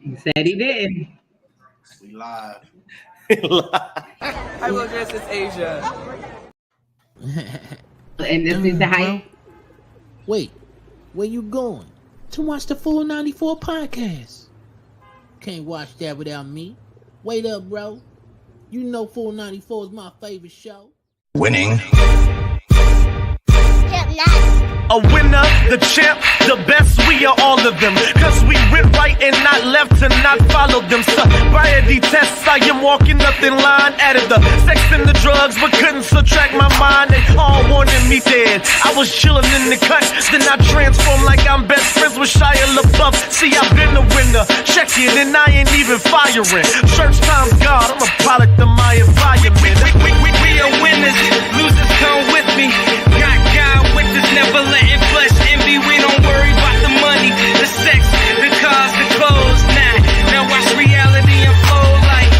He said he did. We live. I will dress as Asia. And this is the hype. Wait, where you going? To watch the Full 94 podcast. Can't watch that without me. Wait up, bro. You know Full 94 is my favorite show. Winning. A winner, the champ, the best, we are all of them. Cause we went right and not left to not follow them. Sobriety tests, I am walking up in line. Added the sex and the drugs, but couldn't subtract my mind. They all wanted me dead. I was chilling in the cut, then I transformed like I'm best friends with Shia LaBeouf. See, I've been a winner, check it, and I ain't even firing. Church time's God, I'm a product of my environment. We are winners, losers come with me. Got God with us, never letting flesh envy. We don't worry about the money, the sex, the cars, the clothes. Now watch reality unfold like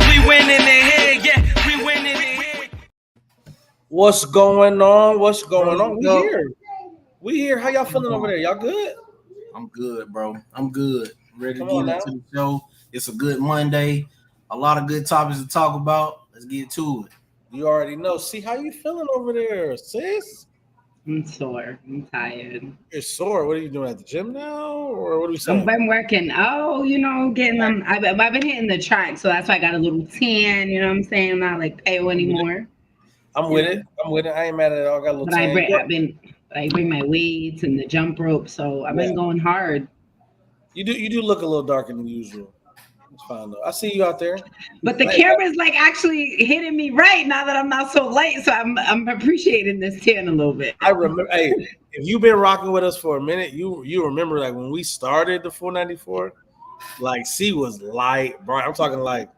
we winning in here, yeah, we winning in here. What's going on? What's going on? We here. We here. How y'all feeling over there? Y'all good? I'm good, bro. I'm good. Ready to Come get on into the show. It's a good Monday. A lot of good topics to talk about. Let's get to it. You already know. See, how you feeling over there, sis? I'm sore. I'm tired. You're sore. What are you doing at the gym now? Or what are we saying? I've been working. Oh, getting them. I've been hitting the track, so that's why I got a little tan. You know what I'm saying? I'm not like pale anymore. I'm with it. I ain't mad at it all. I got a little But I bring my weights and the jump rope, so I've been going hard. You do look a little darker than usual. It's fine though. I see you out there. But the camera's like actually hitting me right now that I'm not so light, so I'm appreciating this tan a little bit. I remember. Hey, if you've been rocking with us for a minute, you remember like when we started the 494, like C was light, bright. I'm talking like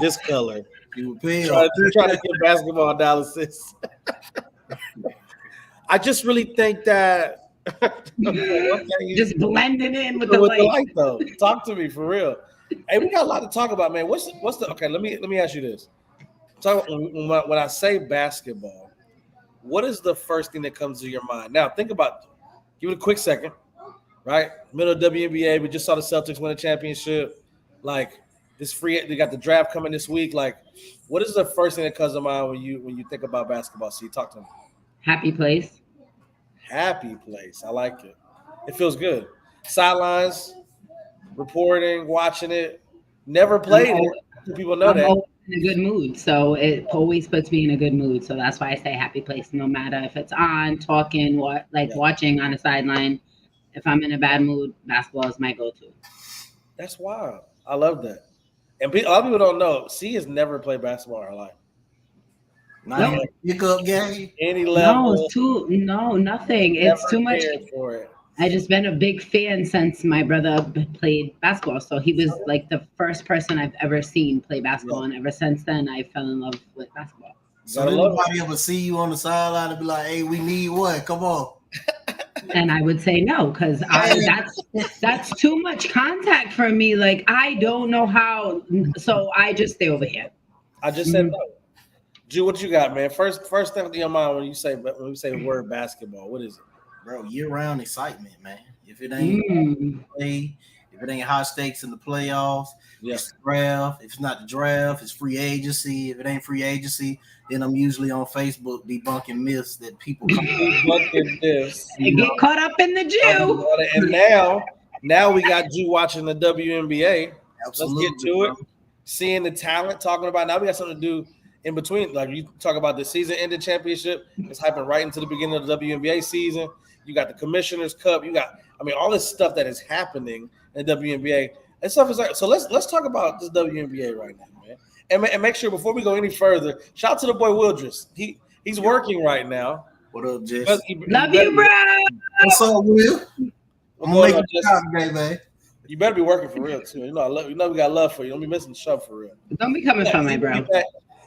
this color. You were pale. Trying to get basketball analysis. I just really think that just blending in with the light though. Talk to me for real. Hey, we got a lot to talk about, man. What's the okay? Let me ask you this. When I say basketball, what is the first thing that comes to your mind? Now, think about. Give it a quick second. Right, middle of WNBA, we just saw the Celtics win a championship. Like this free, they got the draft coming this week. Like, what is the first thing that comes to mind when you think about basketball? So you talk to me. Happy place. Happy place. I like it. It feels good. Sidelines, reporting, watching it. Never played it. People know that. I'm in a good mood, so it always puts me in a good mood. So that's why I say happy place. No matter if it's on, talking, watching on the sideline. If I'm in a bad mood, basketball is my go-to. That's wild. I love that. And a lot of people don't know. C has never played basketball in her life. Not even a pickup game. Any level. Nothing. It's too much. For it. I just been a big fan since my brother played basketball. So he was like the first person I've ever seen play basketball. And ever since then, I fell in love with basketball. So did nobody ever see you on the sideline and be like, hey, we need one. Come on. And I would say no, because that's too much contact for me. Like, I don't know how. So I just stay over here. I just said no. Drew, what you got, man? First thing in your mind when you say the word basketball, what is it? Bro, year-round excitement, man. If it ain't play, if it ain't high stakes in the playoffs, it's the draft. If it's not the draft, it's free agency. If it ain't free agency, then I'm usually on Facebook debunking myths that people come debunking this. And get caught up in the Jew. And now we got Jew watching the WNBA. Absolutely, let's get to it. Seeing the talent, talking about now we got something to do in between. Like you talk about the season-ending championship, it's hyping right into the beginning of the WNBA season. You got the Commissioner's Cup. You got, all this stuff that is happening in the WNBA. And stuff is like, so let's talk about this WNBA right now, man. And make sure before we go any further, shout out to the boy Wildress. He's working right now. What up, Jess? Love you, bro. What's up, Will? I'm making a job today, man. You better be working for real too. We got love for you. Don't be missing the show for real. Don't be coming for my bro.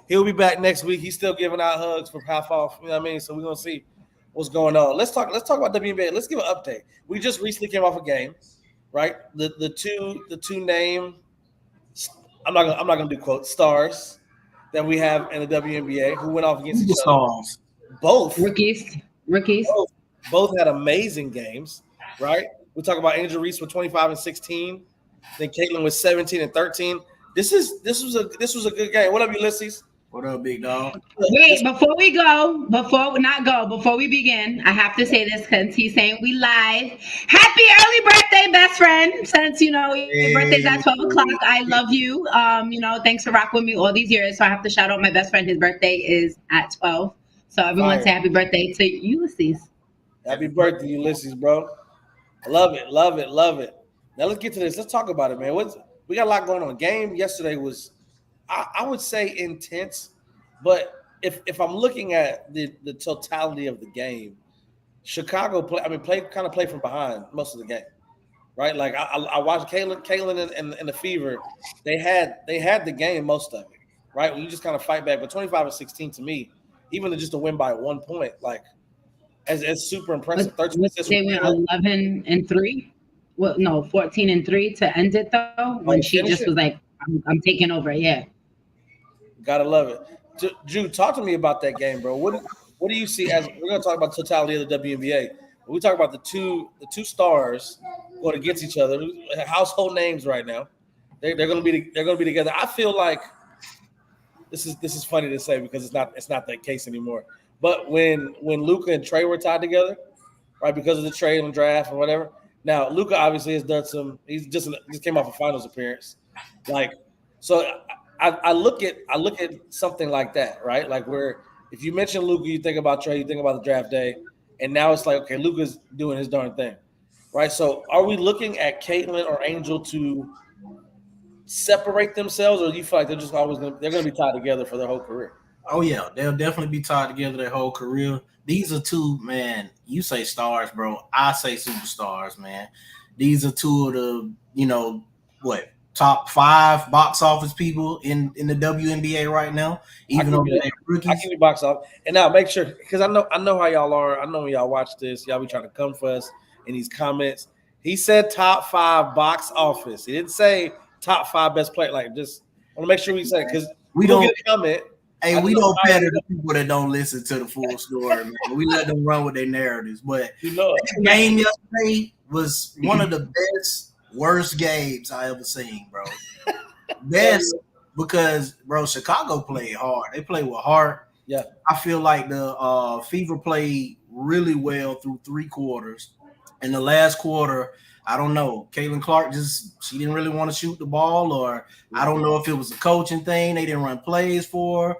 He'll be back next week. He's still giving out hugs for half off. You know what I mean? So we're gonna see what's going on. Let's talk about WNBA. Let's give an update. We just recently came off a game, right? The two name. I'm not gonna do quotes stars that we have in the WNBA who went off against each other. Both rookies. Both had amazing games, right? We talk about Angel Reese with 25 and 16. Then Caitlin was 17 and 13. This was a good game. What up, Ulysses? What up, big dog? Wait, before we begin, I have to say this because he's saying we live. Happy early birthday, best friend. Since your birthday's at 12 o'clock, I love you. Thanks for rocking with me all these years. So I have to shout out my best friend. His birthday is at 12. So everyone say happy birthday to Ulysses. Happy birthday, Ulysses, bro. Love it, love it, love it. Now let's get to this. Let's talk about it, man. We got a lot going on. Game yesterday was, I would say, intense. But if I'm looking at the totality of the game, Chicago played from behind most of the game, right? Like I watched Caitlin and the Fever. They had the game most of it, right? When you just kind of fight back. But 25-16 to me, even just to win by 1 point, like as super impressive. 13 they went 11-3. Well, no, 14-3 to end it though. When she just was like, "I'm taking over." Yeah, gotta love it. Drew, talk to me about that game, bro. What do you see as we're gonna talk about the totality of the WNBA? When we talk about the two stars going against each other, household names right now. They're gonna be together. I feel like this is funny to say because it's not that case anymore. But when Luka and Trey were tied together, right, because of the trade and draft or whatever. Now Luka obviously has done some. He's just came off a finals appearance, like so. I look at something like that, right? Like where if you mention Luka, you think about Trey, you think about the draft day, and now it's like okay, Luka's doing his darn thing, right? So are we looking at Caitlin or Angel to separate themselves, or do you feel like they're just always they're going to be tied together for their whole career? Oh yeah, they'll definitely be tied together their whole career. These are two, man. You say stars, bro. I say superstars, man. These are two of the, top 5 box office people in the WNBA right now. Even though they're rookies. I give you box office, and now make sure because I know how y'all are. I know when y'all watch this, y'all be trying to come for us in these comments. He said top 5 box office. He didn't say top 5 best player. Like, just want to make sure we say because we don't get a comment. Hey, we don't patter the people that don't listen to the full story, man. We let them run with their narratives. But the game yesterday was one of the worst games I ever seen, bro. Best because, bro, Chicago played hard. They played with heart. Yeah. I feel like the Fever played really well through 3 quarters. In the last quarter, I don't know. Caitlin Clark she didn't really want to shoot the ball, or I don't know if it was a coaching thing. They didn't run plays for her.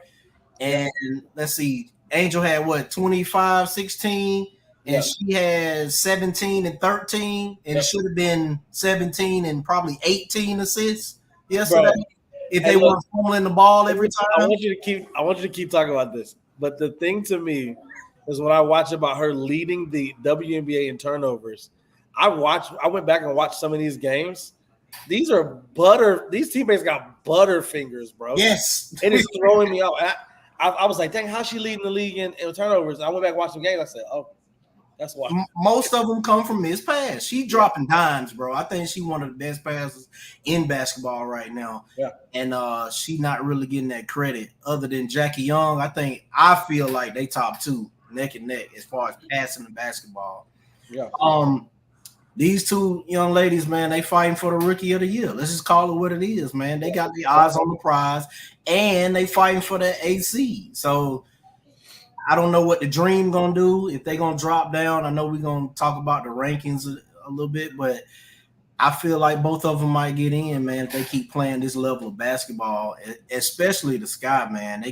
And let's see, Angel had 25, 16, and she had 17 and 13, and it should have been 17 and probably 18 assists yesterday. Bro, if they weren't fumbling the ball every time. I want you to keep talking about this. But the thing to me is when I watch about her leading the WNBA in turnovers, I went back and watched some of these games. These teammates got butter fingers, bro. Yes. And it's throwing me off. I was like, dang, how's she leading the league in turnovers? I went back and watched some games. I said, oh, that's why. Most of them come from missed pass. She dropping dimes, bro. I think she's one of the best passers in basketball right now. Yeah. And she not really getting that credit other than Jackie Young. I feel like they top 2 neck and neck as far as passing the basketball. Yeah. These two young ladies, man, they fighting for the Rookie of the Year. Let's just call it what it is, man. They got the eyes on the prize, and they fighting for the AC. So I don't know what the Dream gonna do if they gonna drop down. I know we're gonna talk about the rankings a little bit, but I feel like both of them might get in, man, if they keep playing this level of basketball, especially the Sky, man.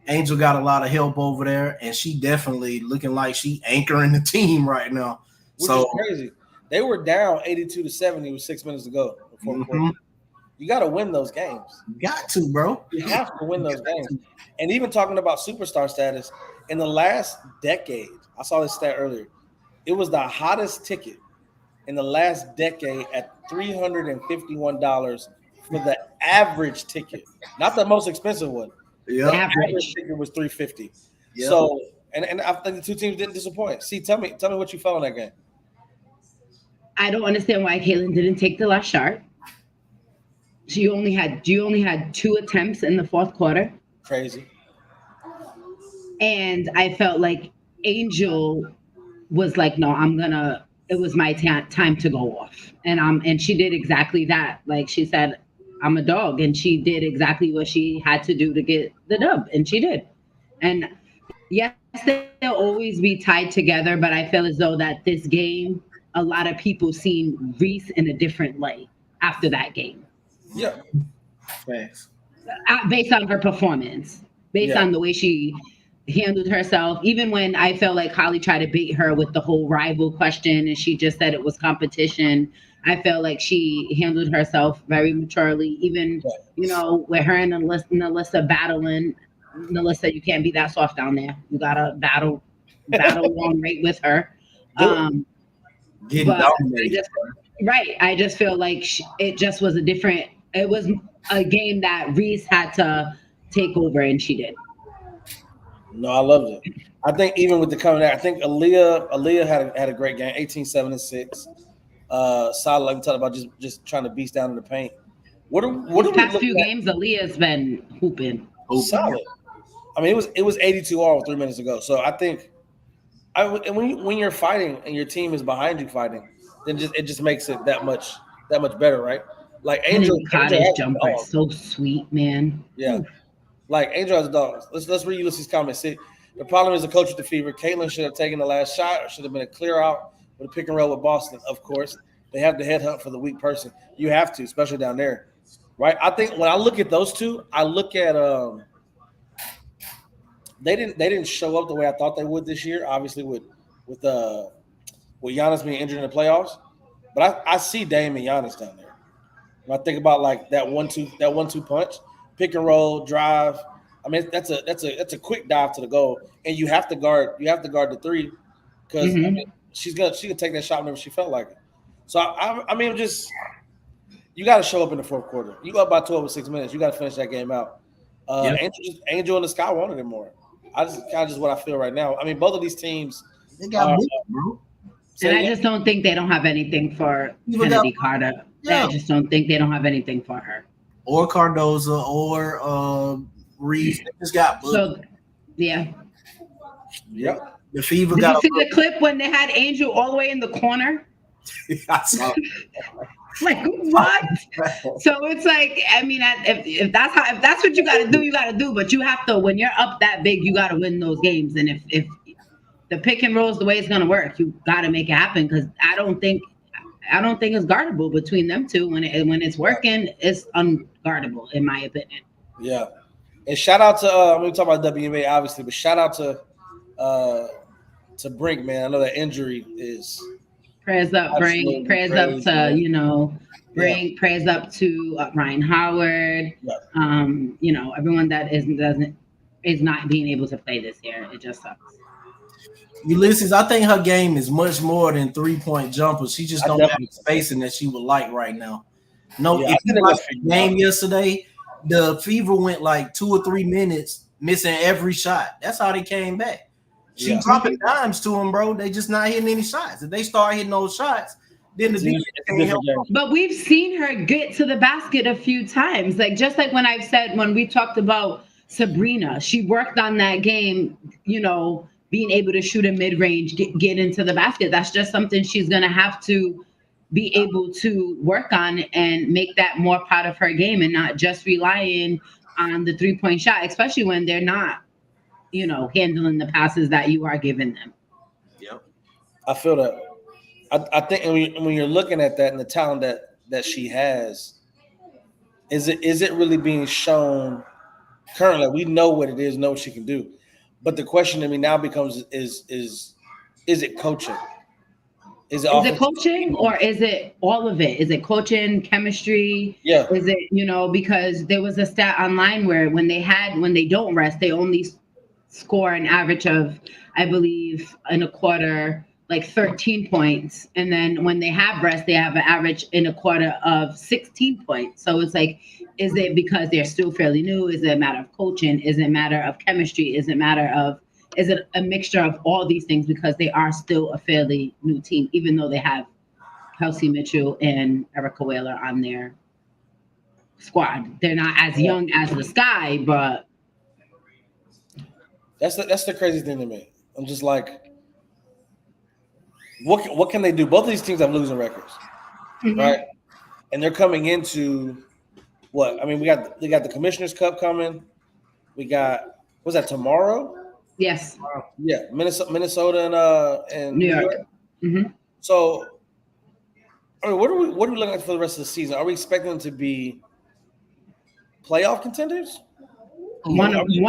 Angel got a lot of help over there, and she definitely looking like she anchoring the team right now. Which is crazy. They were down 82-70 with 6 minutes to go. You got to win those games. You got to, bro. You have to win those games. And even talking about superstar status, in the last decade, I saw this stat earlier, it was the hottest ticket in the last decade at $351 for the average ticket, not the most expensive one. Yeah, the average ticket was $350. Yep. So, and I think the two teams didn't disappoint. See, tell me what you felt in that game. I don't understand why Caitlin didn't take the last shot. You only had 2 attempts in the 4th quarter. Crazy. And I felt like Angel was like, no, I'm gonna it was my time to go off. And she did exactly that. Like she said, I'm a dog, and she did exactly what she had to do to get the dub, and she did. And yes, they'll always be tied together, but I feel as though that this game, a lot of people seen Reese in a different light after that game, Yeah. Thanks. based on her performance, based Yeah. on the way she handled herself. Even when I felt like Holly tried to bait her with the whole rival question and she just said it was competition, I felt like she handled herself very maturely. Even, with her and Nalissa battling, Nalissa, you can't be that soft down there. You gotta battle along right with her. Getting But dominated. I just feel like it just was it was a game that Reese had to take over, and she did. No, I loved it. I think even with the coming out, I think Aaliyah had a great game, 18, 7, and 6. Solid, like we talked about, just trying to beast down in the paint. What are These we past few looking at? games, Aaliyah's been hooping. Solid. I mean, it was 82 all 3 minutes ago. So I think and when you're fighting and your team is behind you fighting, then it just makes it that much better, right? Like Angel Cottage has a jumper dog. is so sweet, man. Yeah. Like Angel has a dog. Let's read Ulysses' comments. See, the problem is the coach with the fever. Caitlin should have taken the last shot, or should have been a clear out with a pick and roll with Boston. Of course, they have the headhunt for the weak person. You have to, especially down there, right? I think when I look at those two, I look at they didn't show up the way I thought they would this year. Obviously, with Giannis being injured in the playoffs, but I see Dame and Giannis down there. When I think about like that 1-2 punch, pick and roll, drive. I mean, that's a quick dive to the goal, and you have to guard the three because I mean, she can take that shot whenever she felt like it. So I mean, just you got to show up in the fourth quarter. You go up by 12 or 6 minutes. You got to finish that game out. Angel and the Sky wanted it more. I just kind of just what I feel right now. I mean, both of these teams They got big, bro. And I just don't think they don't have anything for Kennedy Carter. Yeah. I just don't think they don't have anything for her. Or Cardoza or Reese. They just got booked. So, yeah. Yep. The fever Did got you see the clip when they had Angel all the way in the corner? I saw it. Like what? So it's like, I mean, if that's what you got to do, you got to do. But you have to, when you're up that big, you got to win those games. And if the pick and roll is the way it's gonna work, you got to make it happen. Because I don't think it's guardable between them two. When it's working, it's unguardable in my opinion. Yeah, and shout out to I'm gonna talk about WNBA obviously, but shout out to Brink, man. I know that injury is. Prayers up, Brink. Prayers up to Brink. Prayers up to Ryan Howard. Yeah. Everyone that is not being able to play this year. It just sucks. Ulysses, I think her game is much more than 3-point jumpers. She just don't have the spacing that she would like right now. No, if you watched the game yesterday, the Fever went like 2 or 3 minutes missing every shot. That's how they came back. She dropping dimes to them, bro. They just not hitting any shots. If they start hitting those shots, then the defense can't help them. But we've seen her get to the basket a few times. Like just like when we talked about Sabrina, she worked on that game, being able to shoot a mid-range, get into the basket. That's just something she's going to have to be able to work on and make that more part of her game and not just relying on the 3-point shot, especially when they're not, handling the passes that you are giving them. Yep. I feel that. I think when you're looking at that and the talent that she has, is it really being shown currently? We know what it is, know what she can do. But the question to me now becomes is it coaching? Is it coaching or is it all of it? Is it coaching, chemistry? Yeah. Is it, because there was a stat online where when they don't rest, they only score an average of, I believe, in a quarter, like 13 points. And then when they have rest, they have an average in a quarter of 16 points. So it's like, is it because they're still fairly new? Is it a matter of coaching? Is it a matter of chemistry? Is it a mixture of all these things because they are still a fairly new team, even though they have Kelsey Mitchell and Erica Whaler on their squad? They're not as young as the Sky, but that's the crazy thing to me. I'm just like, what can they do? Both of these teams have losing records, right? And they're coming into what? I mean, we got the Commissioner's Cup coming. We got what's that tomorrow? Yes. Yeah, Minnesota and New York. Mm-hmm. So, I mean, what are we looking at for the rest of the season? Are we expecting them to be playoff contenders? Only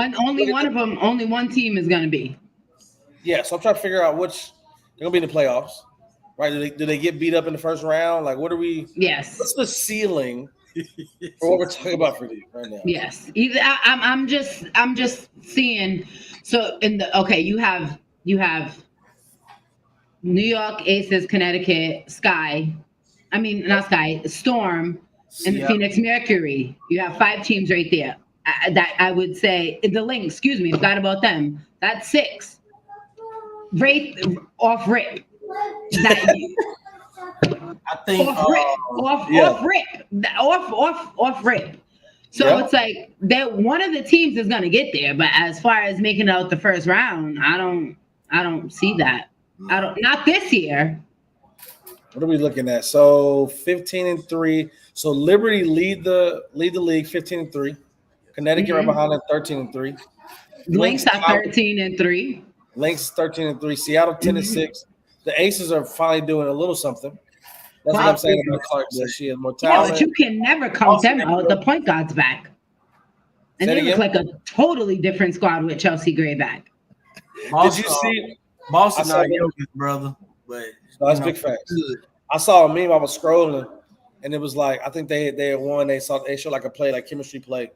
one team is going to be. Yeah, so I'm trying to figure out which they're going to be in the playoffs, right? Do they get beat up in the first round? Like, what are we? Yes. What's the ceiling for what we're talking about for these right now? Yes. Either I'm just seeing. So you have New York Aces, Connecticut, Storm, and the Phoenix Mercury. You have 5 teams right there. That I would say the Lynx. Excuse me, forgot about them. That's 6. Right off rip. I think off rip. So it's like that one of the teams is gonna get there, but as far as making out the first round, I don't see that. Not this year. What are we looking at? So 15-3. So Liberty lead the league 15-3. Connecticut right behind them 13-3. Lynx are 13-3. Lynx 13-3. Seattle 10-6. The Aces are finally doing a little something. That's what I'm saying about Clark. Says she has more talent. Yeah, but you can never count them out. The point guard's back, and they look like a totally different squad with Chelsea Gray back. Did you see Boston? Not youngest brother, but that's big facts. I saw a meme. I was scrolling, and it was like I think they had won. They showed like a play, like chemistry play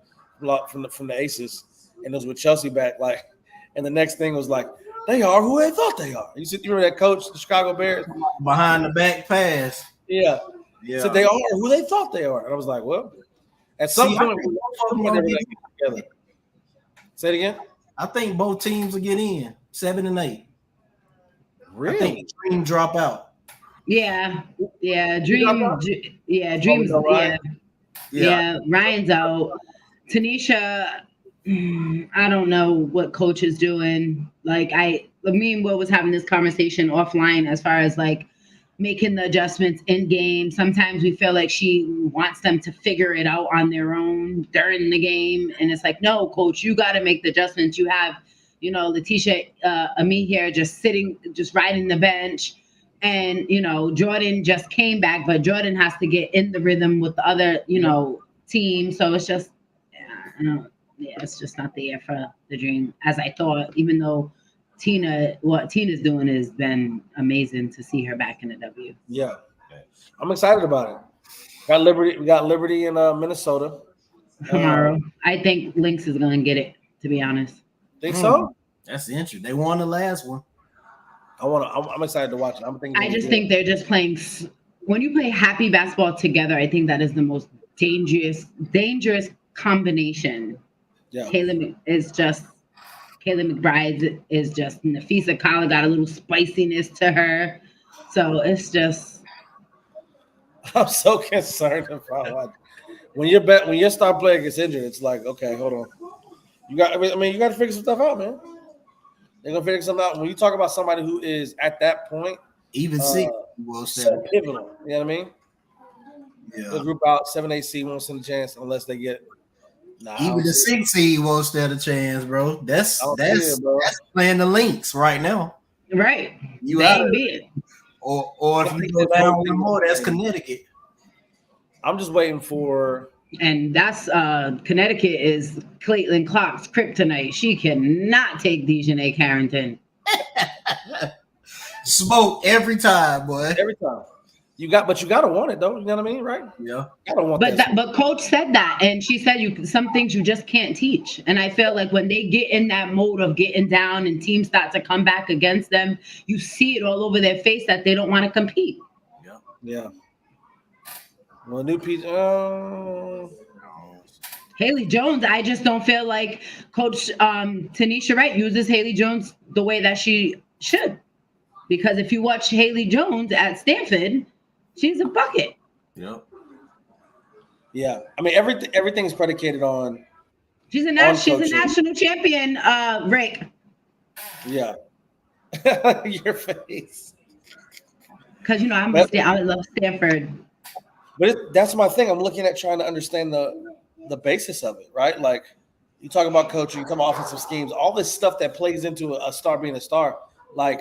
from the Aces, and it was with Chelsea back. Like, and the next thing was like, they are who they thought they are. You remember that coach, the Chicago Bears, behind the back pass. Yeah. So they are who they thought they are. And I was like, well, at some point, they're get together. Say it again. I think both teams will get in 7 and 8. Really? I think Dream drop out. Yeah. Dreams. Yeah. Ryan's out. Tanisha, I don't know what coach is doing. Like me and Will was having this conversation offline as far as like making the adjustments in game. Sometimes we feel like she wants them to figure it out on their own during the game. And it's like, no, coach, you got to make the adjustments. You have, Letitia Ami here just riding the bench. And, Jordan just came back, but Jordan has to get in the rhythm with the other, team. So it's just, it's just not there for the Dream as I thought, even though what Tina's doing has been amazing to see her back in the W. Yeah. I'm excited about it. We got Liberty in Minnesota. Tomorrow. I think Lynx is going to get it, to be honest. Think so? That's interesting. They won the last one. I'm excited to watch it. I just think they're just playing. When you play happy basketball together, I think that is the most dangerous combination. Yeah. Kayla McBride is just Nafisa Kala got a little spiciness to her. So it's just. I'm so concerned about when your star player gets injured. It's like, okay, hold on. You got to figure some stuff out, man. They're gonna figure something out. When you talk about somebody who is at that point, even C will so pivotal. You know what I mean? Yeah. The group out 7-8 seed won't stand a chance unless they get. Even the 6 seed won't stand a chance, bro. That's playing the Lynx right now. Right. You out of it. Or if you go down one more, that's Connecticut. I'm just waiting for. And that's Connecticut is Caitlin Clark's kryptonite. She cannot take Dejanay Carrington. Smoke every time, boy. Every time. You got to want it though. You know what I mean, right? Yeah. I don't want but Coach said that, and she said some things you just can't teach. And I feel like when they get in that mode of getting down and teams start to come back against them, you see it all over their face that they don't want to compete. Yeah. Yeah. Well, new piece. Haley Jones, I just don't feel like Coach Tanisha Wright uses Haley Jones the way that she should. Because if you watch Haley Jones at Stanford, she's a bucket. Yep. Yeah. I mean, everything's predicated on. She's a national champion, Rick. Yeah. Your face. Because I love Stanford. But that's my thing. I'm looking at trying to understand the basis of it, right? Like you talk about coaching, you talk about offensive schemes, all this stuff that plays into a star being a star. Like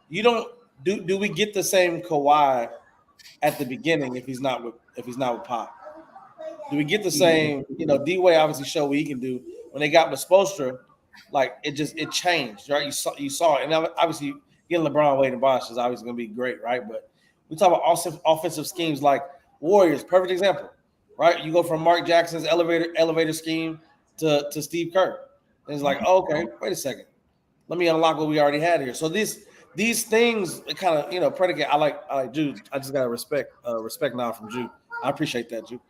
you don't do we get the same Kawhi at the beginning if he's not with Pop? Do we get the same? D-Wade obviously showed what he can do. When they got with Spoelstra, like it changed, right? You saw it, and obviously getting LeBron, Wade, and Bosh is obviously going to be great, right? But we talk about offensive schemes like Warriors, perfect example, right? You go from Mark Jackson's elevator scheme to Steve Kerr, and it's like, oh, okay, wait a second, let me unlock what we already had here. So these things kind of predicate. I like Jude. I just got to respect now from Jude. I appreciate that, Jude.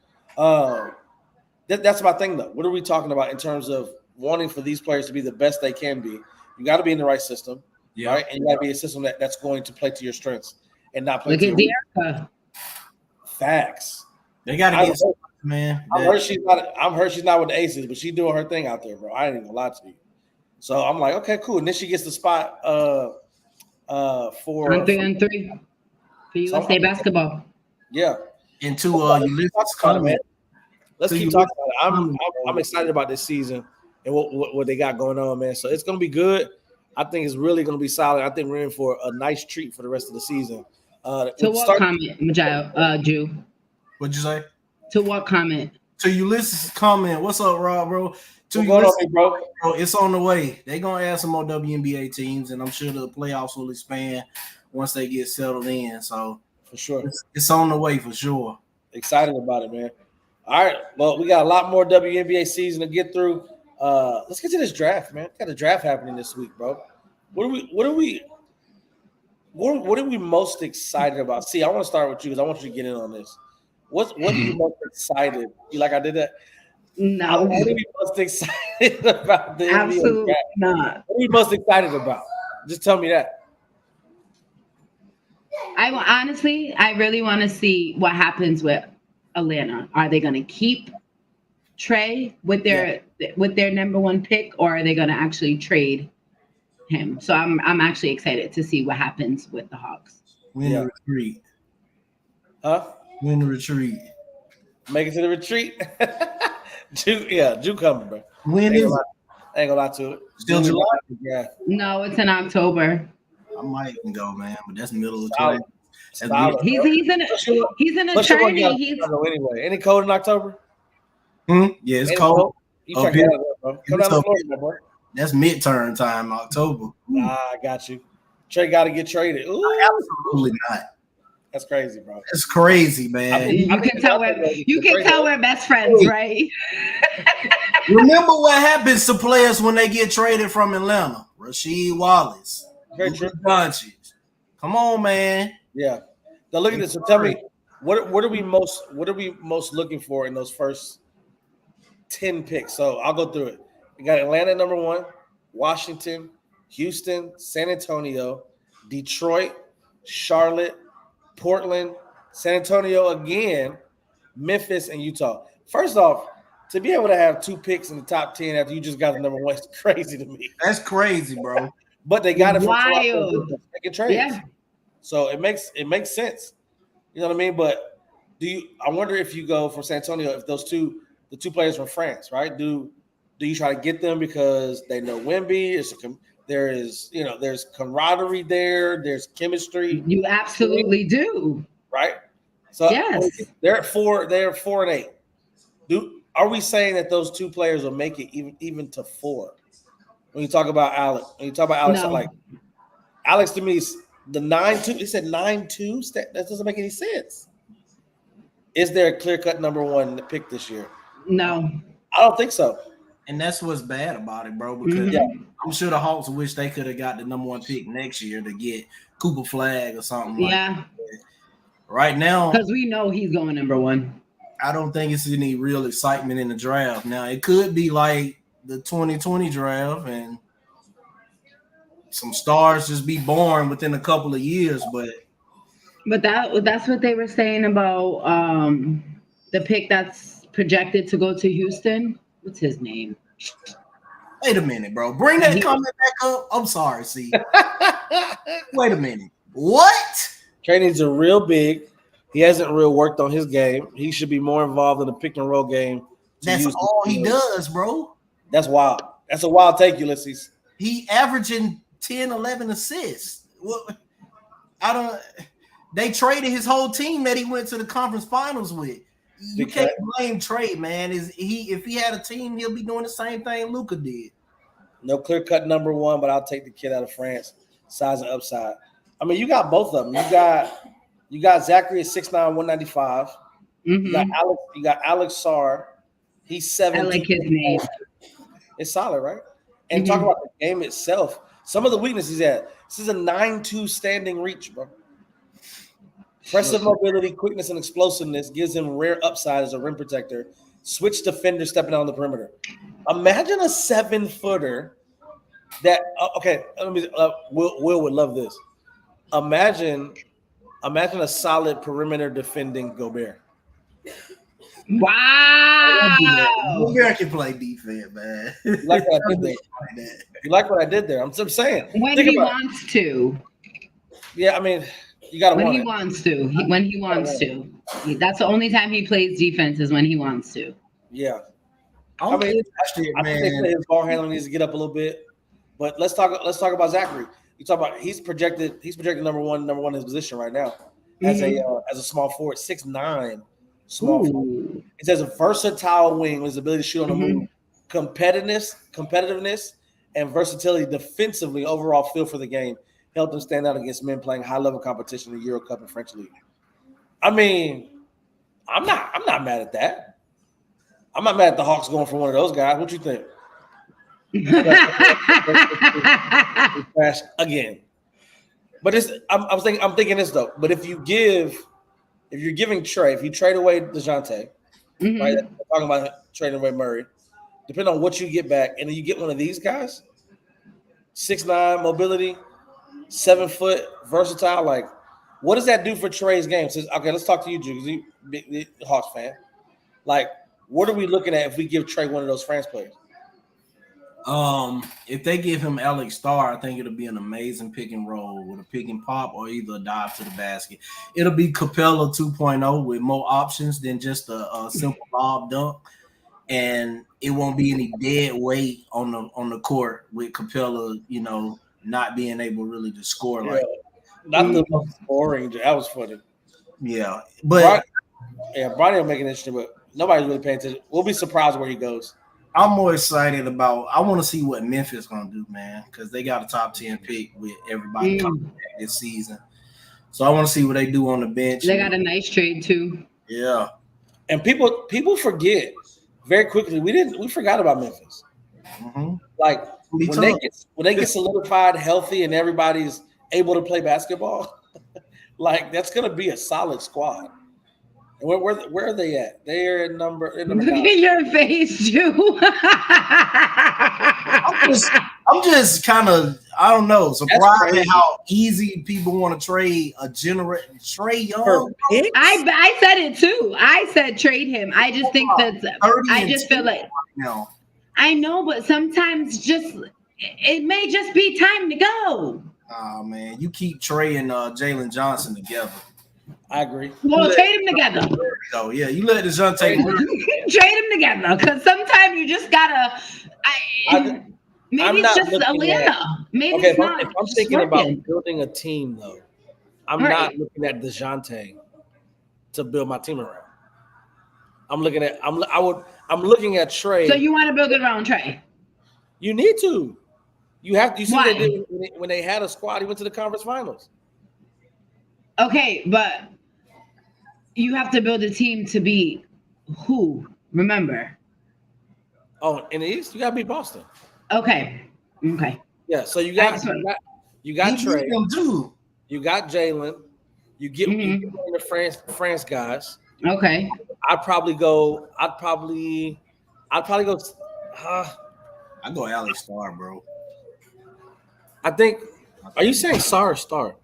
That's my thing though. What are we talking about in terms of wanting for these players to be the best they can be? You got to be in the right system, right? And you got to be a system that's going to play to your strengths and not play. Look at De'Erica. Facts. They got to get man. I'm hurt she's not with the Aces, but she's doing her thing out there, bro. I ain't even gonna lie to you. So I'm like, okay, cool. And then she gets the spot for 3-on-3 for USA basketball. Yeah. And to Ulysses comment. Let's keep talking about it. I'm excited about this season and what they got going on, man. So it's gonna be good. I think it's really gonna be solid. I think we're in for a nice treat for the rest of the season. To what comment, Jew? What'd you say? To what comment? To Ulysses' comment. What's up, Rob, bro? Bro, it's on the way. They're gonna add some more WNBA teams, and I'm sure the playoffs will expand once they get settled in. So for sure, it's on the way for sure. Excited about it, man. All right, well, we got a lot more WNBA season to get through. Let's get to this draft, man. Got a draft happening this week, bro. What are we most excited about? See, I want to start with you because I want you to get in on this. What are you most excited? You like I did that? No. What are you most excited about? The Absolutely not. What are you most excited about? Just tell me that. I really want to see what happens with Atlanta. Are they going to keep Trey with their number one pick, or are they going to actually trade him? So I'm actually excited to see what happens with the Hawks. Win the retreat. Huh? Win the retreat. Make it to the retreat. June coming, bro. When is it? I ain't gonna lie to it. Still July? Yeah. No, it's in October. I might even go, man, but that's middle of Solid. He's an attorney. Anyway, any cold in October? Yeah, it's cold. You check it out, bro. Come down to Florida, bro. That's midterm time, October. I got you. Trey got to get traded. Ooh. Absolutely not. That's crazy, bro. It's crazy, man. You can tell we're best friends, right? Remember what happens to players when they get traded from Atlanta? Rasheed Wallace, Luka Doncic. Come on, man. Yeah. Now look at this. So tell me, what are we most looking for in those first 10 picks? So I'll go through it. We got Atlanta number 1, Washington, Houston, San Antonio, Detroit, Charlotte, Portland, San Antonio again, Memphis, and Utah. First off, to be able to have 2 picks in the top 10 after you just got the number 1 is crazy to me. That's crazy, bro. But they got it from wild. trades. Yeah. So it makes sense. You know what I mean? But I wonder if you go from San Antonio, if the 2 players from France, right? Do you try to get them because they know Wemby? There's camaraderie there. There's chemistry. You absolutely do. Right? So yes. They're at 4. They're 4 and 8. Are we saying that those 2 players will make it even to 4? When you talk about Alex, no. Like Alex to me is the 9-2. He said 9-2. That doesn't make any sense. Is there a clear-cut number 1 pick this year? No, I don't think so. And that's what's bad about it, bro. Because I'm sure the Hawks wish they could have got the number 1 pick next year to get Cooper Flag or something. Yeah. Like that. Right now, because we know he's going number 1. I don't think it's any real excitement in the draft. Now it could be like the 2020 draft and some stars just be born within a couple of years, but that's what they were saying about the pick that's projected to go to Houston. What's his name? Wait a minute, bro. Bring that comment back up. I'm sorry, see. Wait a minute. What? Trey needs a real big. He hasn't real worked on his game. He should be more involved in the pick and roll game. That's all he does, bro. That's wild. That's a wild take, Ulysses. He averaging 10, 11 assists. Well, they traded his whole team that he went to the conference finals with. You can't blame Trey, man. If he had a team, he'll be doing the same thing Luka did. No clear-cut number one, but I'll take the kid out of France. Size and upside. I mean, you got both of them. You got Zachary at 6'9", 195. Mm-hmm. You got Alex Sarr. He's 7. I like his name. It's solid, right? And talk about the game itself. Some of the weaknesses he's at. This is a 9-2 standing reach, bro. Impressive mobility, quickness, and explosiveness gives him rare upside as a rim protector. Switch defender stepping out on the perimeter. Imagine a 7-footer that Will would love this. Imagine a solid perimeter defending Gobert. Wow. Gobert can play defense, man. You like what I did there? You like what I did there? I'm just saying. When he wants to. Yeah, I mean, you got to when he wants to. When he wants to. That's the only time he plays defense is when he wants to. Yeah. I think his ball handling needs to get up a little bit. But let's talk about Zachary. You talk about he's projected number one in his position right now as a small forward, 6'9", small forward. It says a versatile wing with his ability to shoot on the move, competitiveness, and versatility defensively. Overall feel for the game helped him stand out against men playing high level competition in the Euro Cup and French League. I mean, I'm not mad at that. I'm not mad at the Hawks going for one of those guys. What you think? Crash again. But I'm thinking this though. But if you're giving Trey, if you trade away DeJounte, right? I'm talking about trading away Murray, depending on what you get back, and then you get one of these guys, 6'9", mobility, 7 foot, versatile. Like, what does that do for Trey's game? Okay, let's talk to you, Drew, because you're a big Hawks fan. Like, what are we looking at if we give Trey one of those France players? If they give him Alex Starr, I think it'll be an amazing pick and roll with a pick and pop or either a dive to the basket. It'll be Capella 2.0 with more options than just a simple lob dunk, and it won't be any dead weight on the court with Capella, not being able really to score like. Not the most boring. That was funny. Yeah, but Bronny will make it interesting, but nobody's really paying attention. We'll be surprised where he goes. I'm more excited about. I want to see what Memphis gonna do, man, because they got a top 10 pick with everybody coming back this season. So I want to see what they do on the bench. They got a nice trade too. Yeah, and people forget very quickly. We forgot about Memphis. Like when they get solidified, healthy, and everybody's able to play basketball, like that's gonna be a solid squad. Where are they at? They're at number 9. Look at your face, Drew. I'm just kind of, I don't know, surprised at how easy people want to trade a Trey Young. I said it too. I said trade him. I just think I just feel like I know, but sometimes it may just be time to go. Oh man, you keep Trey and Jalen Johnson together. I agree. Well, trade them together. Oh yeah, you let DeJounte trade them together because sometimes you just gotta. Maybe it's just Atlanta. Maybe it's not. If I'm thinking about building a team, though, I'm not looking at DeJounte to build my team around. I'm looking at Trey. So you want to build it around Trey? You need to. You have to. You see Why? they did when they had a squad. He went to the conference finals. Okay, but you have to build a team to be who? Remember? Oh, in the East, you got to beat Boston. Okay. Yeah, so you got Trey. You got Jalen. You get one of the France guys. Okay. I'd probably go. I'd go Alex Starr, bro. I think. Are you saying Sarr or Star?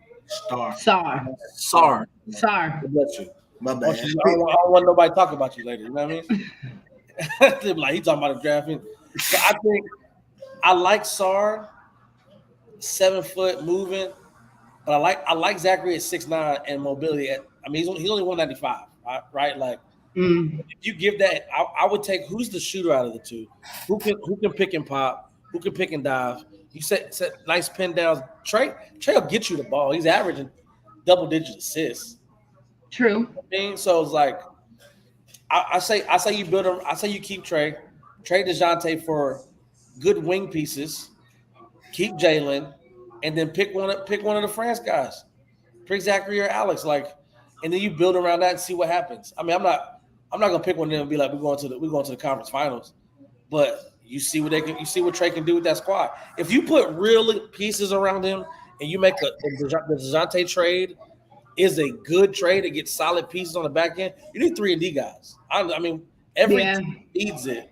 Sar. Bless you. My bad. I don't want nobody talking about you later. You know what I mean? They'll be like, he talking about a drafting. So I think I like Sarr, 7 foot moving. But I like Zachary at 6'9" and mobility. He's only 195, right? Like if you give that, I would take who's the shooter out of the two, who can pick and pop, who can pick and dive. You set nice pin downs. Trey will get you the ball. He's averaging double-digit assists. True. So it's like I say you build him. I say you keep trade DeJounte for good wing pieces. Keep Jalen, and then pick one of the France guys. Pick Zachary or Alex, and then you build around that and see what happens. I mean, I'm not gonna pick one of them and be like, we're going to the conference finals, but you see what Trey can do with that squad. If you put real pieces around him and you make the DeJounte trade is a good trade to get solid pieces on the back end, you need 3-and-D guys. I mean, every team needs it,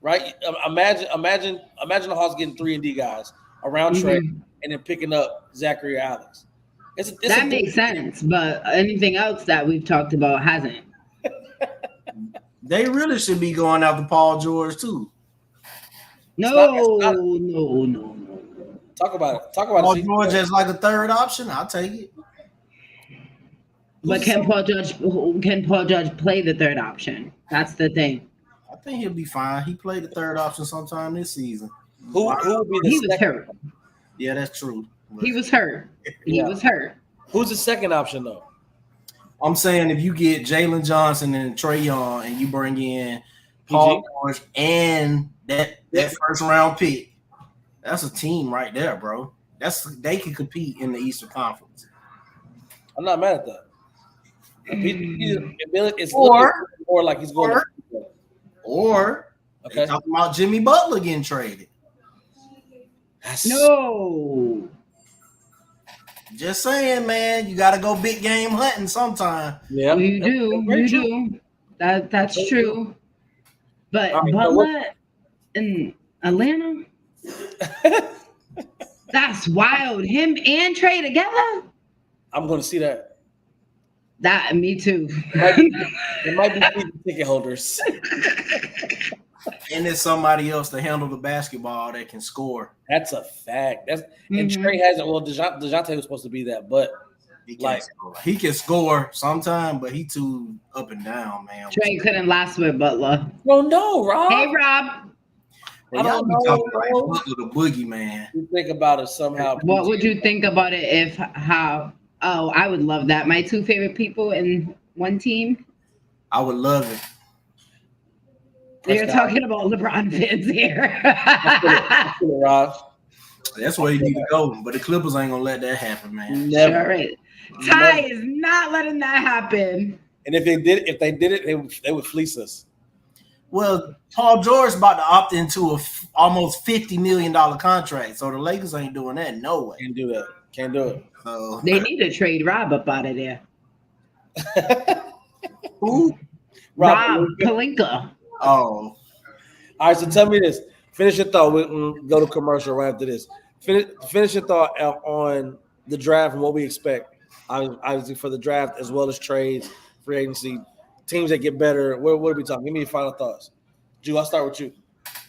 right? Imagine the Hawks getting 3-and-D guys around Trey and then picking up Zachary or Alex. That makes sense, but anything else that we've talked about hasn't. They really should be going after Paul George too. No. Talk about it. Paul George as like a third option. I'll take it. But can Paul George play the third option? That's the thing. I think he'll be fine. He played the third option sometime this season. Who would be the He was hurt. Yeah, that's true. He was hurt. He was hurt. Who's the second option though? I'm saying if you get Jalen Johnson and Trae Young and you bring in Paul George and that first round pick, that's a team right there, bro. They can compete in the Eastern Conference. I'm not mad at that. It's more like he's going. Or okay, talking about Jimmy Butler getting traded. No. Just saying, man, you got to go big game hunting sometime. Yeah, you do. That's true. But Butler in Atlanta, that's wild. Him and Trey together. I'm going to see that. Me too. It might be season ticket holders. And there's somebody else to handle the basketball that can score. That's a fact. And Trey hasn't. Well, DeJounte was supposed to be that, but he can score sometime, but he too up and down, man. Trey couldn't last with Butler. Well, no, Rob. Hey, Rob. I don't know. Butler the boogeyman. You think about it somehow. What would you think about it I would love that. My two favorite people in one team. I would love it. You're talking about LeBron fans here. That's where you need to go. But the Clippers ain't gonna let that happen, man. Never. Sure right. Ty is not letting that happen. And if they did it, they would fleece us. Well, Paul George about to opt into a almost $50 million contract, so the Lakers ain't doing that. No way. Can't do that. Can't do it. They need to trade Rob up out of there. Who? Rob Pelinka. Oh. All right, so tell me this. Finish your thought. We'll go to commercial right after this. Finish your thought on the draft and what we expect, obviously, for the draft as well as trades, free agency, teams that get better. What are we talking? Give me your final thoughts. Drew, I'll start with you.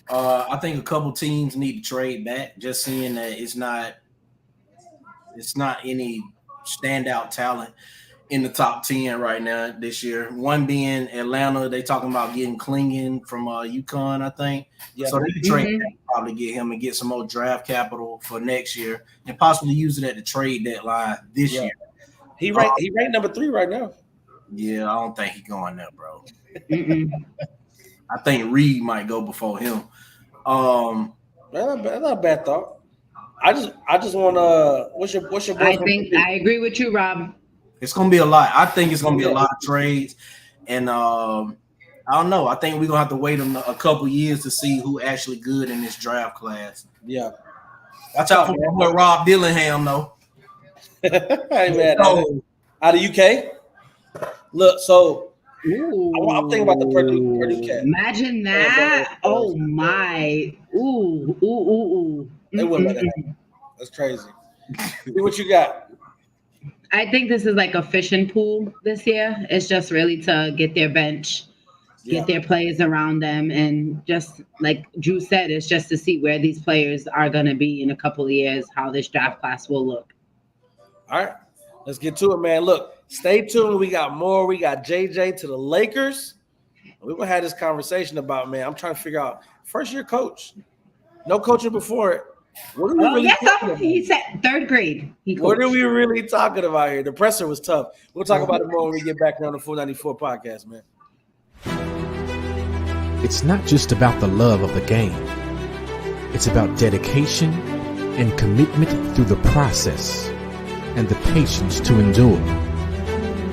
I think a couple teams need to trade back, just seeing that it's not any standout talent in the top 10 right now this year. One being Atlanta. They talking about getting Klingon from UConn, I think. Yeah. So they could trade back, probably get him and get some more draft capital for next year and possibly use it at the trade deadline this year. He ranked number 3 right now. Yeah, I don't think he's going there, bro. I think Reed might go before him. That's not a bad thought. I just want to. What's your? I agree with you, Rob. It's gonna be a lot. I think it's gonna be a lot of trades, and I don't know. I think we're gonna have to wait a couple years to see who actually good in this draft class. Yeah. Watch out for what Rob Dillingham though. Hey man, out of UK. Look, so I'm thinking about the Purdue cat. Imagine that. Oh my. Ooh. They wouldn't let it happen. That's crazy. What you got? I think this is like a fishing pool this year. It's just really to get their bench, get their players around them, and just like Drew said, it's just to see where these players are going to be in a couple of years, how this draft class will look. All right, let's get to it, man. Look, stay tuned. We got more. We got JJ to the Lakers. We're going to have this conversation about, man, I'm trying to figure out first-year coach. No coaching before it. What are we really talking about? He said third grade. What are we really talking about here? The presser was tough. We'll talk about it more when we get back on the 494 podcast, man. It's not just about the love of the game. It's about dedication and commitment through the process and the patience to endure.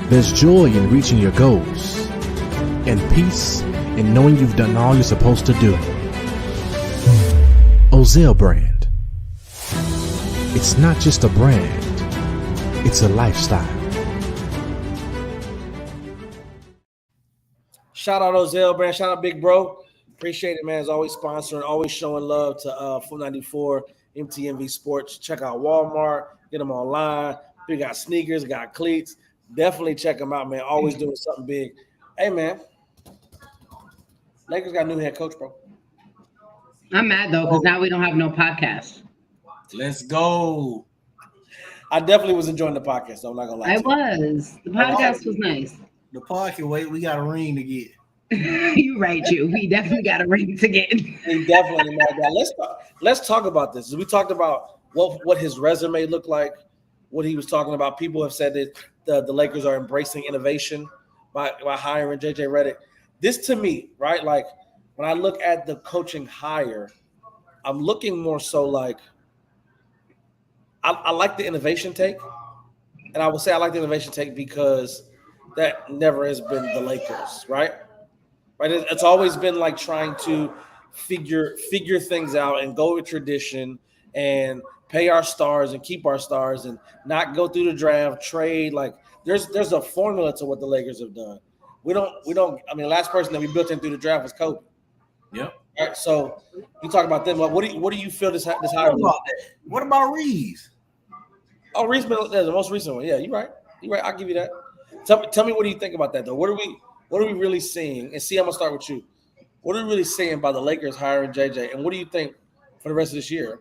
There's joy in reaching your goals and peace in knowing you've done all you're supposed to do. Ozell brand. It's not just a brand, it's a lifestyle. Shout out Ozell brand, shout out Big Bro. Appreciate it, man. As always, sponsoring, always showing love to 494 MTMV Sports. Check out Walmart, get them online. We got sneakers, got cleats. Definitely check them out, man. Always doing something big. Hey, man. Lakers got a new head coach, bro. I'm mad though because now we don't have no podcast. Let's go. I definitely was enjoying the podcast, so I'm not gonna lie. I was. The podcast was nice. The podcast, wait, we got a ring to get. You right, you. We definitely got a ring to get. He definitely mad guy. Let's talk about this. We talked about what his resume looked like, what he was talking about. People have said that the Lakers are embracing innovation by hiring JJ Redick. This to me, right? Like when I look at the coaching hire, I'm looking more so like I like the innovation take. And I will say I like the innovation take because that never has been the Lakers, right? Right. It's always been like trying to figure things out and go with tradition and pay our stars and keep our stars and not go through the draft, trade. Like there's a formula to what the Lakers have done. We don't. I mean, the last person that we built in through the draft was Kobe. Yep. All right, so you talk about them. What do you feel this hire? What about Reese? Oh, Reese, that's the most recent one. Yeah, you're right. I'll give you that. Tell me what do you think about that though? What are we really seeing? And see, I'm gonna start with you. What are we really seeing by the Lakers hiring JJ? And what do you think for the rest of this year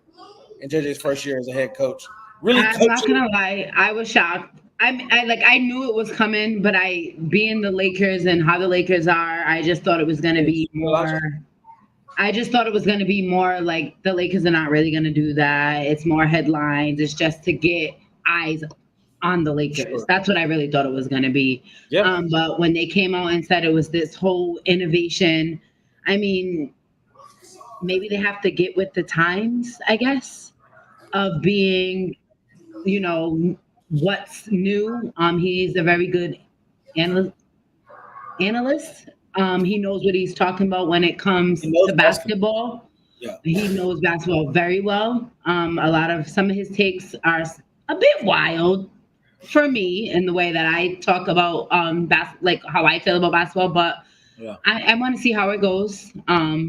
and JJ's first year as a head coach? Really, I'm not gonna lie, I was shocked. I knew it was coming, but being the Lakers and how the Lakers are, I just thought it was gonna be more. I just thought it was gonna be more like the Lakers are not really gonna do that. It's more headlines. It's just to get eyes on the Lakers. Sure. That's what I really thought it was gonna be. Yeah. But when they came out and said it was this whole innovation, I mean, maybe they have to get with the times, I guess, of being, what's new. He's a very good analyst. He knows what he's talking about when it comes to basketball. Yeah. He knows basketball very well. Some of his takes are a bit wild for me in the way that I talk about like how I feel about basketball, but yeah. I want to see how it goes.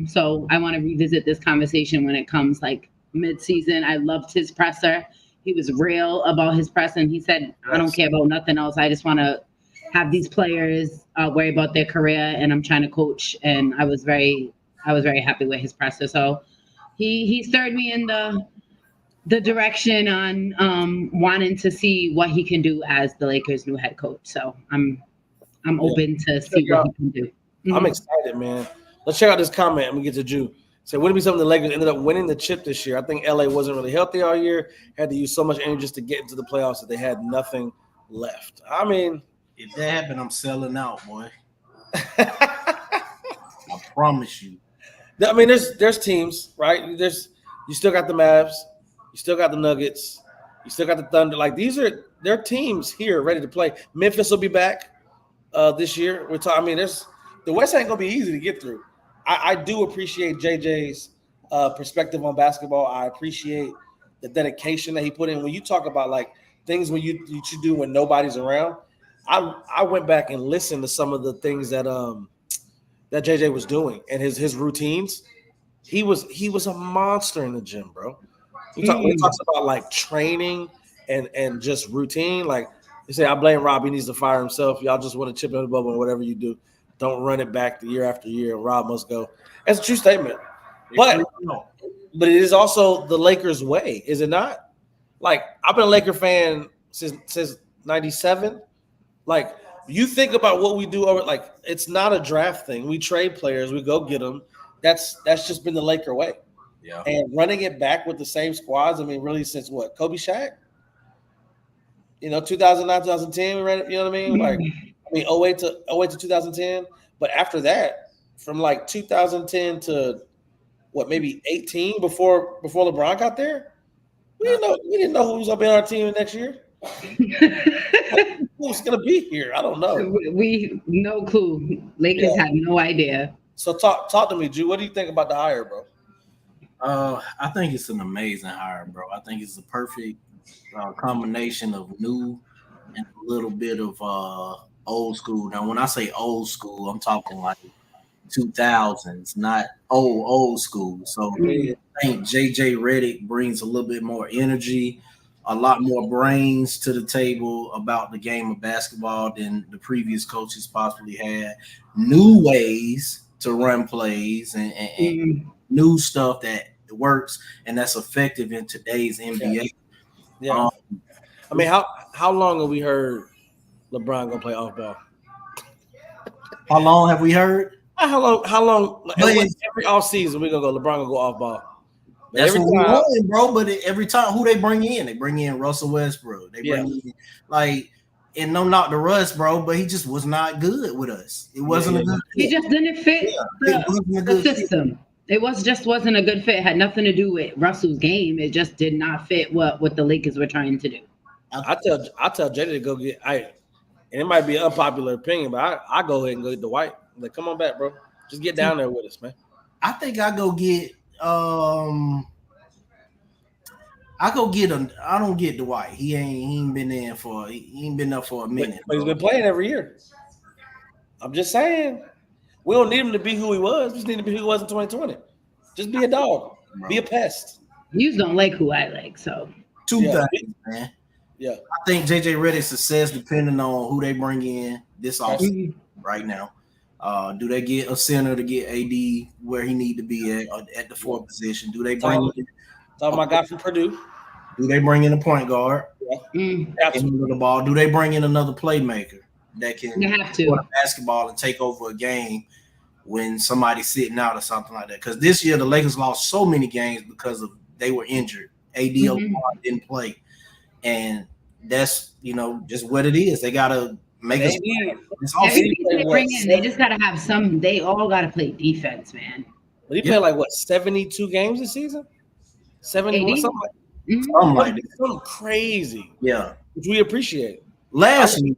So I want to revisit this conversation when it comes like mid-season. I loved his presser. He was real about his press, and he said, I don't care about nothing else. I just want to have these players worry about their career, and I'm trying to coach. And I was very happy with his presser. So he stirred me in the direction on wanting to see what he can do as the Lakers' new head coach. So I'm open to see what he can do. Mm-hmm. I'm excited, man. Let's check out this comment and we get to Drew. So wouldn't it be something the Lakers ended up winning the chip this year? I think LA wasn't really healthy all year, had to use so much energy just to get into the playoffs that they had nothing left. I mean, if that happened, I'm selling out, boy. I promise you. I mean, there's teams, right? You still got the Mavs, you still got the Nuggets, you still got the Thunder. Like there are teams here ready to play. Memphis will be back this year. The West ain't gonna be easy to get through. I do appreciate JJ's perspective on basketball. I appreciate the dedication that he put in. When you talk about like things when you do when nobody's around, I went back and listened to some of the things that JJ was doing and his routines. He was a monster in the gym, bro. When he talks about like training and just routine, like they say, I blame Rob. He needs to fire himself. Y'all just want to chip in the bubble and whatever you do. Don't run it back the year after year. Rob must go. That's a true statement. But it is also the Lakers' way, is it not? Like, I've been a Laker fan since '97. Like, you think about what we do over. Like, it's not a draft thing. We trade players. We go get them. That's just been the Laker way. Yeah. And running it back with the same squads. I mean, really, since what? Kobe, Shaq. 2009, 2010. We ran it. You know what I mean? Like, 08 to 2010. But after that, from like 2010 to what, maybe 18 before LeBron got there, we didn't know who was gonna be on our team next year. Who's gonna be here? I don't know. We no clue. Lakers had no idea. So talk to me, Drew. What do you think about the hire, bro? I think it's an amazing hire, bro. I think it's the perfect combination of new and a little bit of old school. Now, when I say old school, I'm talking like 2000s, not old school. So I think JJ Redick brings a little bit more energy, a lot more brains to the table about the game of basketball than the previous coaches possibly had. New ways to run plays and new stuff that works and that's effective in today's NBA. Yeah. I mean, how long have we heard LeBron gonna play off ball? How long have we heard? How long? Every offseason we're gonna go. LeBron gonna go off ball. But that's what we want, bro. But every time, who they bring in? They bring in Russell Westbrook. They bring in and no knock to Russ, bro, but he just was not good with us. It wasn't a good fit. He just didn't fit the system. It wasn't a good fit. It had nothing to do with Russell's game. It just did not fit what the Lakers were trying to do. I tell Jada to go get and it might be an unpopular opinion, but I go ahead and go get the White. Like, come on back, bro. Just get down there with us, man. I think I go get I don't get Dwight. He ain't been there for a minute. But he's been playing every year. I'm just saying. We don't need him to be who he was. We just need to be who he was in 2020. Just be a dog. Bro. Be a pest. You don't like who I like, so. Two things, man. Yeah. I think JJ Redick's success depending on who they bring in this offseason right now. Do they get a center to get AD where he need to be at the fourth position? Do they bring in my guy from Purdue? Do they bring in a point guard? Absolutely. The ball. Do they bring in another playmaker that can have to score the basketball and take over a game when somebody's sitting out or something like that? Because this year the Lakers lost so many games because of they were injured. AD didn't play, and that's just what it is. They gotta make us. They bring in, they just gotta have some. They all gotta play defense, man. But he played 72 games this season. 71 something crazy. Yeah, which we appreciate. Lastly,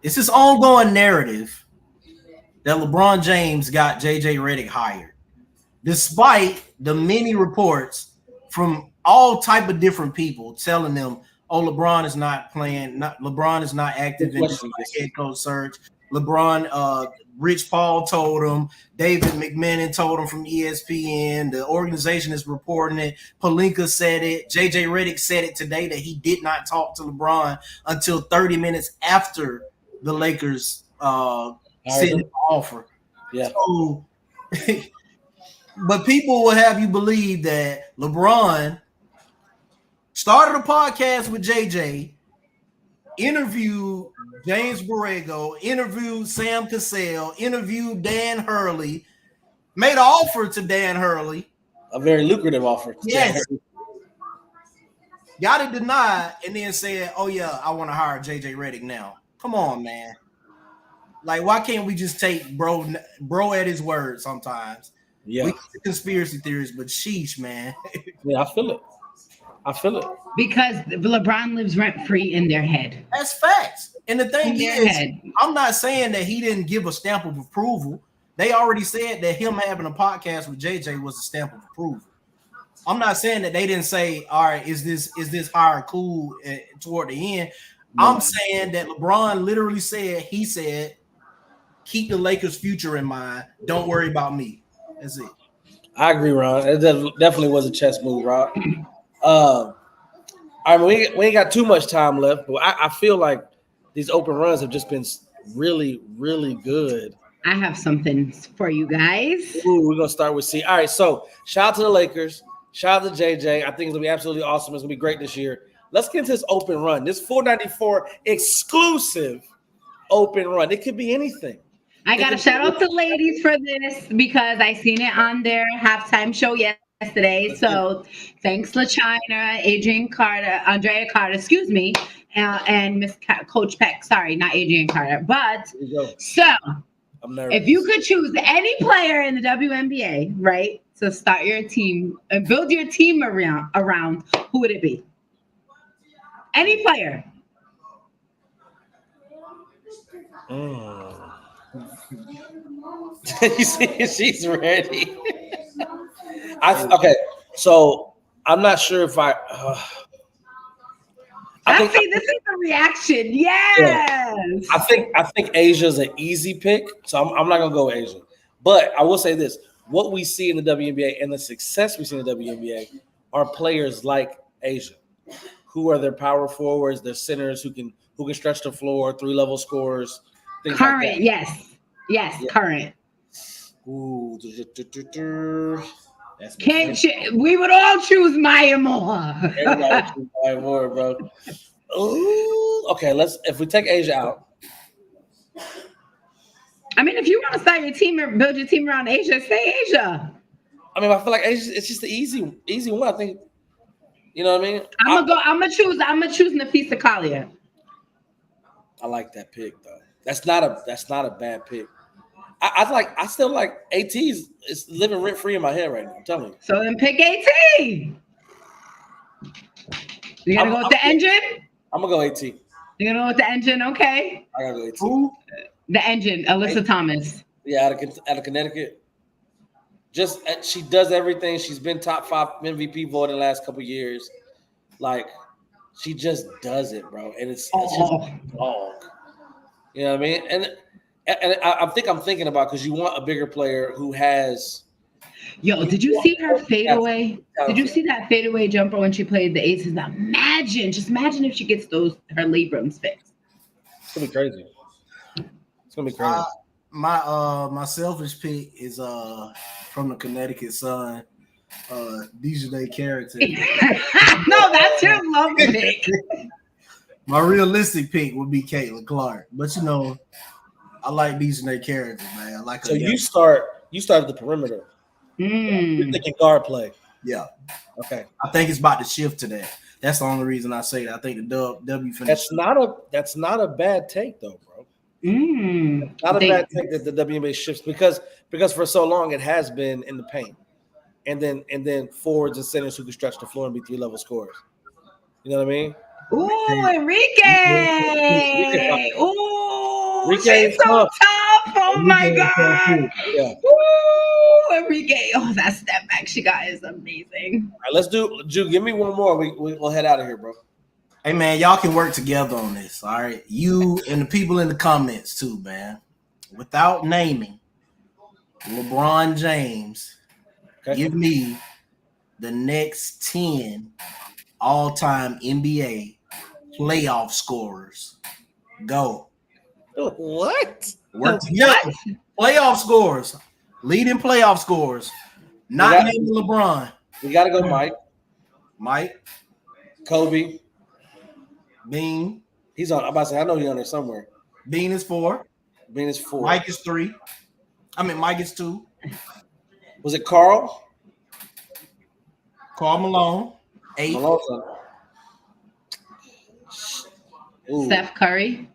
it's this ongoing narrative that LeBron James got JJ Redick hired, despite the many reports from all type of different people telling them, "Oh, LeBron is not playing. LeBron is not active in the head coach search." LeBron, Rich Paul told him. David McMahon told him from ESPN. The organization is reporting it. Pelinka said it. JJ Redick said it today that he did not talk to LeBron until 30 minutes after the Lakers sent the offer. Yeah. So, but people will have you believe that LeBron started a podcast with JJ, interviewed James Borrego, interviewed Sam Cassell, interviewed Dan Hurley, made an offer to Dan Hurley. A very lucrative offer. Yes. Got it denied and then said, "Oh yeah, I want to hire JJ Redick now." Come on, man. Like, why can't we just take bro at his word sometimes? Yeah. We get the conspiracy theories, but sheesh, man. Yeah, I feel it. Because LeBron lives rent-free in their head. That's facts. And the thing is, I'm not saying that he didn't give a stamp of approval. They already said that him having a podcast with JJ was a stamp of approval. I'm not saying that they didn't say, "All right, is this hire cool?" Toward the end, I'm saying that LeBron literally said, "Keep the Lakers' future in mind. Don't worry about me." That's it. I agree, Ron. It definitely was a chess move, Ron. I mean, we ain't got too much time left, but I feel like these open runs have just been really, really good. I have something for you guys. Ooh, we're gonna start with C. All right, so shout out to the Lakers. Shout out to JJ. I think it's gonna be absolutely awesome. It's gonna be great this year. let's get into this open run. This 494 exclusive open run. It could be anything. I got to shout out the ladies for this because I seen it on their halftime show yesterday. So thanks, LaChina, Adrian Carter, Andrea Carter, excuse me, and Miss Coach Peck. Sorry, not Adrian Carter. But so if you could choose any player in the WNBA, right, to start your team and build your team around, who would it be? Any player. You see, she's ready. Okay, so I'm not sure if I think this is the reaction. Yes. Yeah. I think Asia's an easy pick, so I'm not gonna go with Asia. But I will say this: what we see in the WNBA and the success we see in the WNBA are players like Asia, who are their power forwards, their centers who can stretch the floor, 3-level scorers. Current, like yes, yeah. Current. Ooh, we would all choose Maya Moore. Everybody choose Maya Moore, bro. Ooh, okay, if we take Asia out. I mean, if you want to start your team or build your team around Asia, say Asia. I mean, I feel like Asia, it's just the easy one. I think, you know what I mean? I'm gonna choose Nafisa Collier. I like that pick though. That's not a bad pick. I still like AT's. It's living rent free in my head right now. I'm telling you. So then pick AT. You gonna go with the engine? I'm gonna go AT. You gonna go with the engine? Okay. I gotta go AT. Who? The engine, Alyssa Thomas. Yeah, out of Connecticut. Just she does everything. She's been top 5 MVP vote in the last couple years. Like she just does it, bro. And it's just a dog. You know what I mean? And I think I'm thinking about because you want a bigger player who has. Yo, did you see her fadeaway? Did you see that fadeaway jumper when she played the Aces? Now, imagine if she gets her labrums fixed. It's gonna be crazy. It's gonna be crazy. My selfish pick is from the Connecticut Sun, Dejanay Carrington. No, that's your love pick. My realistic pick would be Caitlin Clark, but you know, I like Dejanay Carrington, man. I like. So you start at the perimeter. You're thinking guard play. Yeah. Okay. I think it's about to shift to that. That's the only reason I say that. I think the W finish. That's not a bad take though, bro. Not a bad take that the WNBA shifts because for so long it has been in the paint, and then forwards and centers who can stretch the floor and be 3-level scorers. You know what I mean? Ooh, Enrique! Ooh, she's so tough! Oh my god! Yeah. Ooh, Enrique! Oh, that step back she got is amazing. All right, let's do. Ju, give me one more. We'll head out of here, bro. Hey man, y'all can work together on this. All right, you and the people in the comments too, man. Without naming LeBron James, give me the next 10 all-time NBA playoff scorers. Go. What? Work together. Playoff scorers. Leading playoff scorers. Not naming LeBron. We got to go Mike. Kobe. Bean. He's on. I'm about to say, I know he's on there somewhere. Bean is 4. Mike is 3. Mike is 2. Was it Carl? Karl Malone. 8. Steph Curry.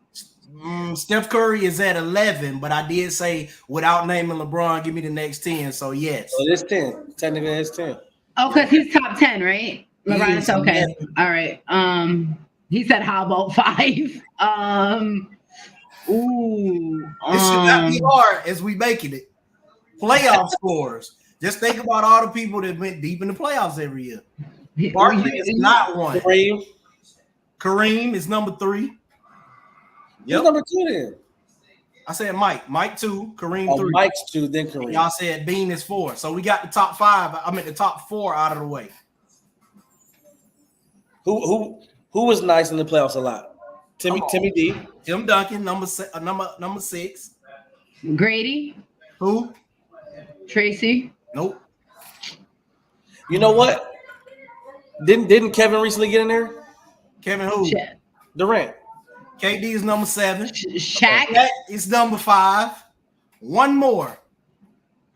Steph Curry is at 11, but I did say without naming LeBron, give me the next 10. So yes. So it's 10. Technically, it's 10. Oh, because he's top 10, right? LeBron is okay. 11. All right. He said, "How about 5?" It should not be hard as we making it. Playoff scores. Just think about all the people that went deep in the playoffs every year. Barkley is not one. Kareem is number 3. Yep. Who's number 2 then? I said Mike. Mike 2, Kareem 3. Mike's 2, then Kareem. Y'all said Bean is 4. So we got the top 5. The top 4 out of the way. Who was nice in the playoffs a lot? Timmy D. Tim Duncan, number 6. Grady. Who? Tracy. Nope. You know what? Didn't Kevin recently get in there? Kevin who? Durant. KD is number 7. Shaq is number 5. One more.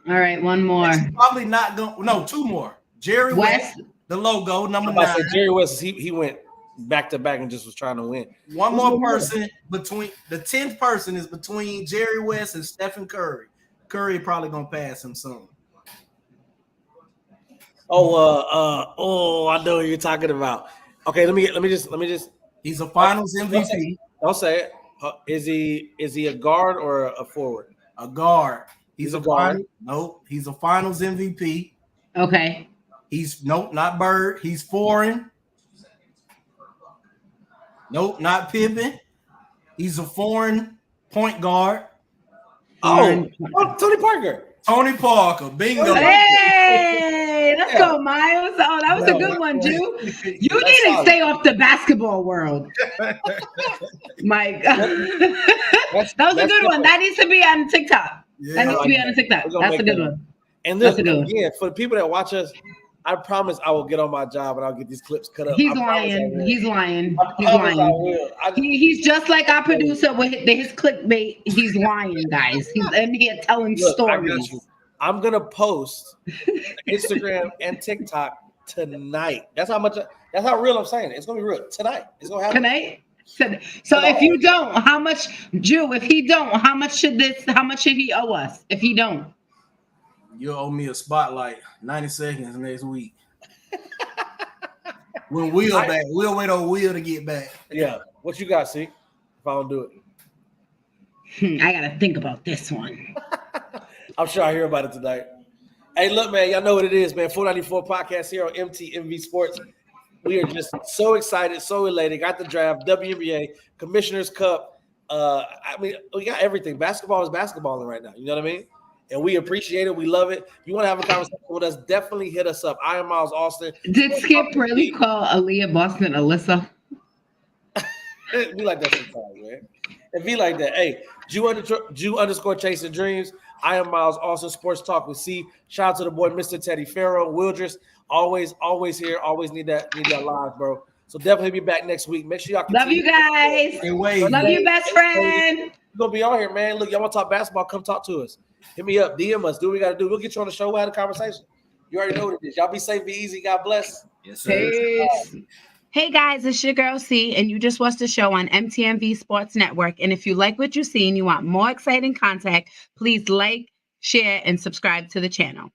All right, one more. Probably not going. No, 2 more. Jerry West, the logo, number 9. Jerry West, he went back to back and just was trying to win. One more person between the 10th person is between Jerry West and Stephen Curry. Curry probably gonna pass him soon. I know what you're talking about. Okay, let me just. He's a Finals MVP. Don't say it. Is he a guard or a forward? A guard. He's a guard. Nope. He's a Finals MVP. Okay. He's not Bird. He's foreign. Nope, not Pippen. He's a foreign point guard. Tony Parker. Tony Parker. Bingo. Hey, let's go, Miles. Oh, that was a good one, Jew. You need to stay off the basketball world. Mike. That was a good one. That needs to be on TikTok. That needs to be on TikTok. That's a good one. And this, again, for the people that watch us, I promise I will get on my job and I'll get these clips cut up. He's lying. He's just like our producer with his clickbait. How lying, guys. He's in here telling stories. I'm gonna post Instagram and TikTok tonight. That's how real I'm saying it. It's gonna be real tonight. It's gonna happen tonight. So if you don't, how much, Jew? If he don't, how much should he owe us? If he don't, you owe me a spotlight. 90 seconds next week. When Will back, we'll wait on Will to get back. Yeah. What you got, see? If I don't do it, I gotta think about this one. I'm sure I hear about it tonight. Hey, look, man, y'all know what it is, man. 494 podcast here on MTMV Sports. We are just so excited, so elated. Got the draft, WNBA, Commissioner's Cup. We got everything. Basketball is basketballing right now. You know what I mean? And we appreciate it. We love it. If you want to have a conversation with us, definitely hit us up. I am Miles Austin. Did Skip really call Aaliyah Boston Alyssa? Be like that sometimes, man. And be like that. Hey, Jew_ Chasing Dreams. I am Miles Austin. Sports Talk with C. Shout out to the boy, Mr. Teddy Farrow. Wildress, always here. Always need that live, bro. So definitely be back next week. Make sure y'all love you guys. Love you, best friend. We're gonna be on here, man. Look, y'all want to talk basketball? Come talk to us. Hit me up, DM us. Do what we gotta do. We'll get you on the show. We'll have a conversation. You already know what it is. Y'all be safe, be easy. God bless. Yes, sir. Peace. Hey guys, it's your girl C, and you just watched the show on MTMV Sports Network. And if you like what you see and you want more exciting content, please like, share, and subscribe to the channel.